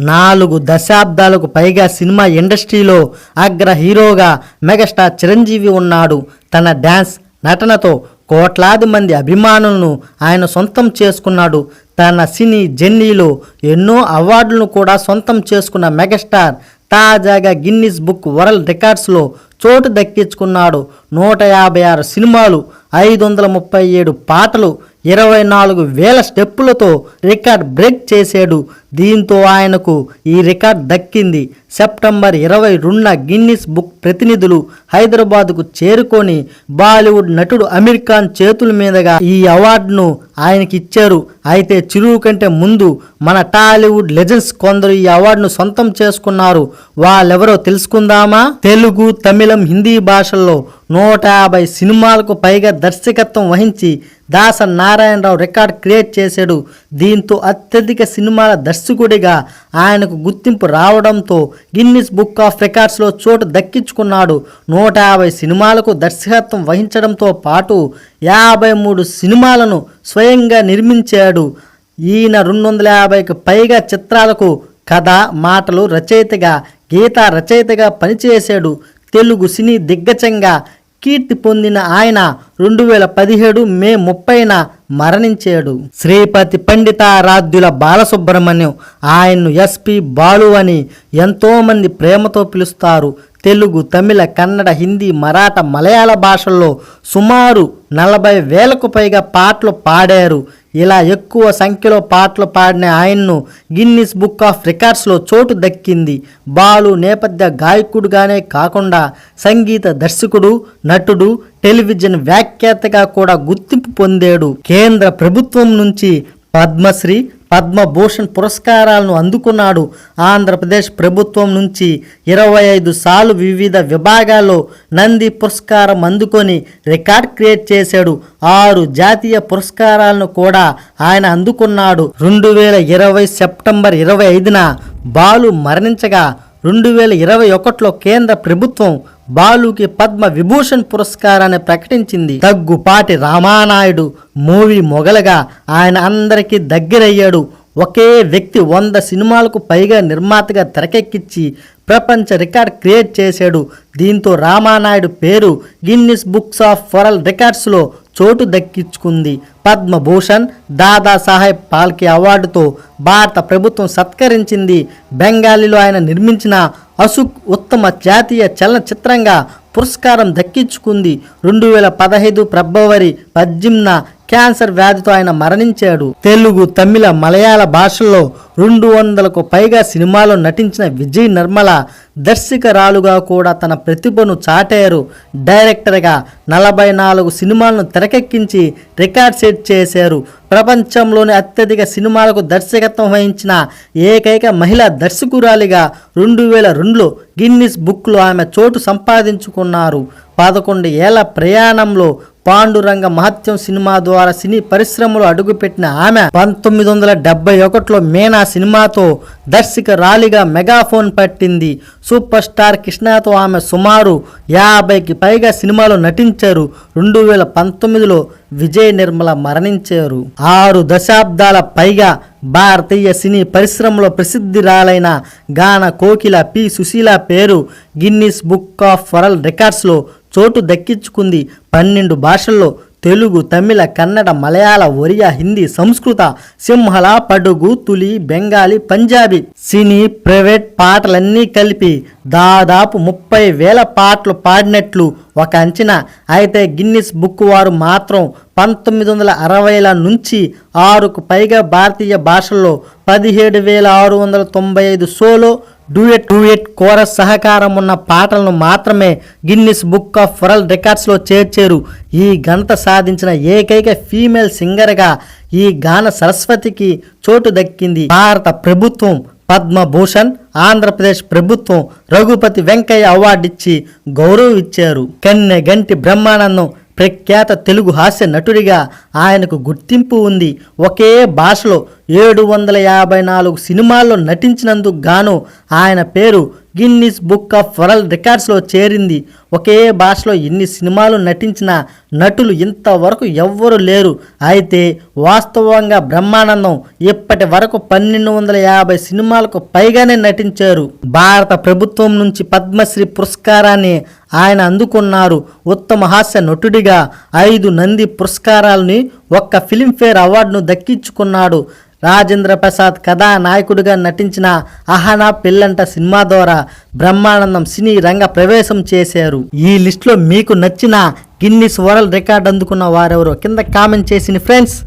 4 దశాబ్దాలకు పైగా సినిమా ఇండస్ట్రీలో అగ్ర హీరోగా మెగాస్టార్ చిరంజీవి ఉన్నాడు. తన డ్యాన్స్, నటనతో కోట్లాది మంది అభిమానులను ఆయన సొంతం చేసుకున్నాడు. తన సినీ జర్నీలో ఎన్నో అవార్డులను కూడా సొంతం చేసుకున్న మెగాస్టార్ తాజాగా గిన్నిస్ బుక్ వరల్డ్ రికార్డ్స్లో చోటు దక్కించుకున్నాడు. 156 సినిమాలు, 537 పాటలు, 24,000 స్టెప్పులతో రికార్డ్ బ్రేక్ చేశాడు. దీంతో ఆయనకు ఈ రికార్డ్ దక్కింది. సెప్టెంబర్ 22న గిన్నిస్ బుక్ ప్రతినిధులు హైదరాబాద్కు చేరుకొని బాలీవుడ్ నటుడు అమీర్ ఖాన్ చేతుల మీదుగా ఈ అవార్డును ఆయనకి ఇచ్చారు. అయితే చిరు కంటే ముందు మన టాలీవుడ్ లెజెండ్స్ కొందరు ఈ అవార్డును సొంతం చేసుకున్నారు. వాళ్ళెవరో తెలుసుకుందామా? తెలుగు, తమిళం, హిందీ భాషల్లో 150 సినిమాలకు పైగా దర్శకత్వం వహించి దాసరి నారాయణరావు రికార్డ్ క్రియేట్ చేశాడు. దీంతో అత్యధిక సినిమాల దర్శకుడిగా ఆయనకు గుర్తింపు రావడంతో గిన్నిస్ బుక్ ఆఫ్ రికార్డ్స్లో చోటు దక్కించుకున్నాడు. 150 సినిమాలకు దర్శకత్వం వహించడంతో పాటు 53 సినిమాలను స్వయంగా నిర్మించాడు. ఈయన 250కి పైగా చిత్రాలకు కథ, మాటలు రచయితగా, గీత రచయితగా పనిచేశాడు. తెలుగు సినీ దిగ్గజంగా కీర్తి పొందిన ఆయన 2017 మే 30న మరణించాడు. శ్రీపతి పండితారాధ్యుల బాలసుబ్రహ్మణ్యం, ఆయన్ను ఎస్పి బాలు అని ఎంతోమంది ప్రేమతో పిలుస్తారు. తెలుగు, తమిళ, కన్నడ, హిందీ, మరాఠా, మలయాళ భాషల్లో సుమారు 40,000కు పైగా పాటలు పాడారు. ఇలా ఎక్కువ సంఖ్యలో పాటలు పాడిన ఆయన్ను గిన్నిస్ బుక్ ఆఫ్ రికార్డ్స్లో చోటు దక్కింది. బాలు నేపథ్య గాయకుడుగానే కాకుండా సంగీత దర్శకుడు, నటుడు, టెలివిజన్ వ్యాఖ్యాతగా కూడా గుర్తింపు పొందాడు. కేంద్ర ప్రభుత్వం నుంచి పద్మశ్రీ, పద్మభూషణ్ పురస్కారాలను అందుకున్నాడు. ఆంధ్రప్రదేశ్ ప్రభుత్వం నుంచి 25 సార్లు వివిధ విభాగాల్లో నంది పురస్కారం అందుకొని రికార్డ్ క్రియేట్ చేశాడు. 6 జాతీయ పురస్కారాలను కూడా ఆయన అందుకున్నాడు. 2020 సెప్టెంబర్ 25న బాలు మరణించగా 2021లో కేంద్ర ప్రభుత్వం బాలుకి పద్మ విభూషణ్ పురస్కారాన్ని ప్రకటించింది. దగ్గుపాటి రామానాయుడు మూవీ మొగలుగా ఆయన అందరికీ దగ్గరయ్యాడు. ఒకే వ్యక్తి 100 సినిమాలకు పైగా నిర్మాతగా తెరకెక్కించి ప్రపంచ రికార్డ్ క్రియేట్ చేశాడు. దీంతో రామానాయుడు పేరు గిన్నిస్ బుక్స్ ఆఫ్ వరల్డ్ రికార్డ్స్లో చోటు దక్కించుకుంది. పద్మభూషణ్, దాదాసాహెబ్ ఫాల్కే అవార్డుతో భారత ప్రభుత్వం సత్కరించింది. బెంగాలీలో ఆయన నిర్మించిన అశోక్ ఉత్తమ జాతీయ చలనచిత్రంగా పురస్కారం దక్కించుకుంది. 2015 ఫిబ్రవరి 18న క్యాన్సర్ వ్యాధితో ఆయన మరణించాడు. తెలుగు, తమిళ, మలయాళ భాషల్లో 200కు పైగా సినిమాల్లో నటించిన విజయ్ నిర్మల దర్శకురాలుగా కూడా తన ప్రతిభను చాటారు. డైరెక్టర్గా 44 సినిమాలను తెరకెక్కించి రికార్డ్ సెట్ చేశారు. ప్రపంచంలోని అత్యధిక సినిమాలకు దర్శకత్వం వహించిన ఏకైక మహిళా దర్శకురాలిగా 2002లో గిన్నిస్ బుక్లో ఆమె చోటు సంపాదించుకున్నారు. 11 ఏళ్ల ప్రయాణంలో పాండురంగ మహత్యం సినిమా ద్వారా సినీ పరిశ్రమలో అడుగుపెట్టిన ఆమె 1971లో మీనా సినిమాతో దర్శకురాలిగా మెగాఫోన్ పట్టింది. సూపర్ స్టార్ కృష్ణతో ఆమె సుమారు 50కి పైగా సినిమాలో నటించారు. 2019లో విజయ్ నిర్మల మరణించారు. 6 దశాబ్దాల పైగా భారతీయ సినీ పరిశ్రమలో ప్రసిద్ధిరాలైన గాన కోకిల పి సుశీల పేరు గిన్నిస్ బుక్ ఆఫ్ వరల్డ్ రికార్డ్స్లో చోటు దక్కించుకుంది. 12 భాషల్లో తెలుగు, తమిళ, కన్నడ, మలయాళ, ఒరియా, హిందీ, సంస్కృత, సింహళ, పడుగు, తులి, బెంగాలీ, పంజాబీ సినీ ప్రైవేట్ పాటలన్నీ కలిపి దాదాపు 30,000 పాటలు పాడినట్లు ఒక అంచనా. అయితే గిన్నిస్ బుక్ వారు మాత్రం 1960ల నుంచి 6కు పైగా భారతీయ భాషల్లో 17,695 సోలో, డ్యూయట్, కోరస్ సహకారం ఉన్న పాటలను మాత్రమే గిన్నిస్ బుక్ ఆఫ్ వరల్డ్ రికార్డ్స్లో చేర్చారు. ఈ ఘనత సాధించిన ఏకైక ఫీమేల్ సింగర్గా ఈ గాన సరస్వతికి చోటు దక్కింది. భారత ప్రభుత్వం పద్మభూషణ్, ఆంధ్రప్రదేశ్ ప్రభుత్వం రఘుపతి వెంకయ్య అవార్డిచ్చి గౌరవించారు. కన్నెగంటి బ్రహ్మానందం ప్రఖ్యాత తెలుగు హాస్య నటుడిగా ఆయనకు గుర్తింపు ఉంది. ఒకే భాషలో 754 సినిమాల్లో నటించినందుకు గాను ఆయన పేరు గిన్నిస్ బుక్ ఆఫ్ వరల్డ్ రికార్డ్స్లో చేరింది. ఒకే భాషలో ఇన్ని సినిమాలు నటించిన నటులు ఇంతవరకు ఎవ్వరూ లేరు. అయితే వాస్తవంగా బ్రహ్మానందం ఇప్పటి వరకు 1250 సినిమాలకు పైగానే నటించారు. భారత ప్రభుత్వం నుంచి పద్మశ్రీ పురస్కారాన్ని ఆయన అందుకున్నారు. ఉత్తమ హాస్య నటుడిగా 5 నంది పురస్కారాలని, 1 ఫిల్మ్ఫేర్ అవార్డును దక్కించుకున్నాడు. రాజేంద్ర ప్రసాద్ కథానాయకుడిగా నటించిన అహనా పెళ్ళంట సినిమా ద్వారా బ్రహ్మానందం సినీ రంగ ప్రవేశం చేశారు. ఈ లిస్టులో మీకు నచ్చిన గిన్నిస్ వరల్డ్ రికార్డ్ అందుకున్న వారెవరో కింద కామెంట్ చేసిన ఫ్రెండ్స్.